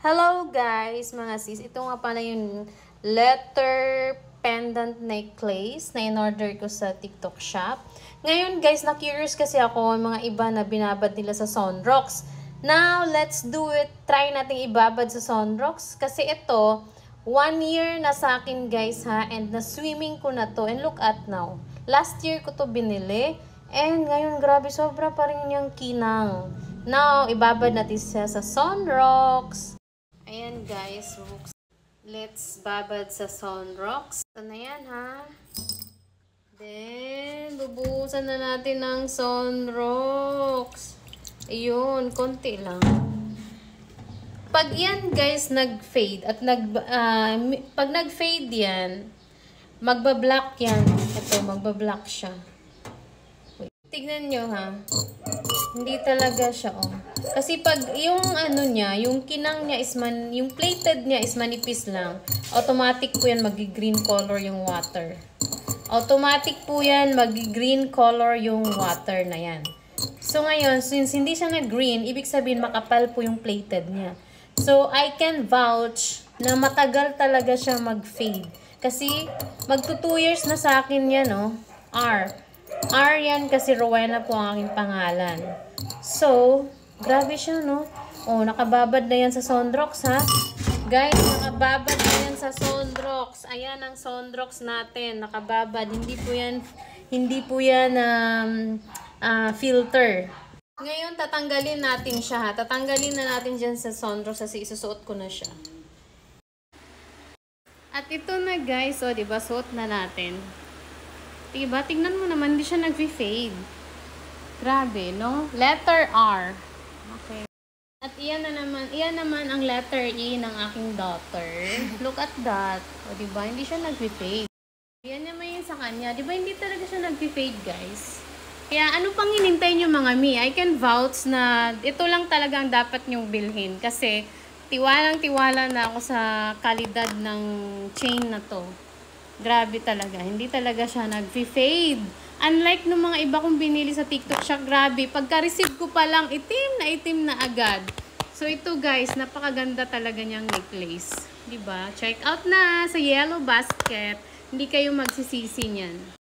Hello guys, mga sis. Ito nga pala yung letter pendant necklace na in-order ko sa TikTok shop. Ngayon guys, na-curious kasi ako mga iba na binabad nila sa Sonrox. Now, let's do it. Try nating ibabad sa Sonrox. Kasi ito, 1 year na sa akin guys ha. And na-swimming ko na to. And look at now. Last year ko to binili. And ngayon, grabe, sobra pa rin yung kinang. Now, ibabad natin siya sa Sonrox. Ayan guys, let's babad sa Sonrox. Ito na yan ha. Then, bubuhusan na natin ng Sonrox. Ayun, konti lang. Pag yan guys nag-fade at pag nag-fade yan, magba-black yan. Ito, magba-black siya. Wait, tignan nyo ha. Hindi talaga siya oh. Kasi pag yung ano niya, yung kinang niya is yung plated niya is manipis lang. Automatic po yan magi-green color yung water. Automatic po yan magi-green color yung water na yan. So ngayon, since hindi siya nag-green, ibig sabihin makapal po yung plated niya. So I can vouch na matagal talaga siya mag-fade. Kasi magto 2 years na sa akin yan oh. R yan kasi Rowena po ang aking pangalan. So, grabe siya, no? Oh, nakababad na yan sa Sonrox, ha? Guys, nakababad na yan sa Sonrox. Ayan ang Sonrox natin. Nakababad. Hindi po yan filter. Ngayon, tatanggalin natin siya, ha? Tatanggalin na natin dyan sa Sonrox kasi isusuot ko na siya. At ito na, guys. O, diba? Suot na natin. Diba? Tingnan mo naman, hindi siya nag-fade. Grabe, no? Letter R. Okay. At iyan naman ang letter E ng aking daughter. Look at that. O, diba? Hindi siya nag-fade. Yan naman yung sa kanya. Diba? Hindi talaga siya nag-fade, guys. Kaya, ano pang hinintay nyo mga mi? I can vouch na ito lang talaga ang dapat nyong bilhin. Kasi, tiwalang-tiwala na ako sa kalidad ng chain na to. Grabe talaga. Hindi talaga siya nag-fade. Unlike nung mga iba kong binili sa TikTok shop, grabe. Pagka-receive ko pa lang, itim na agad. So, ito guys, napakaganda talaga niyang necklace. Diba? Check out na sa Yellow Basket. Hindi kayo magsisisi niyan.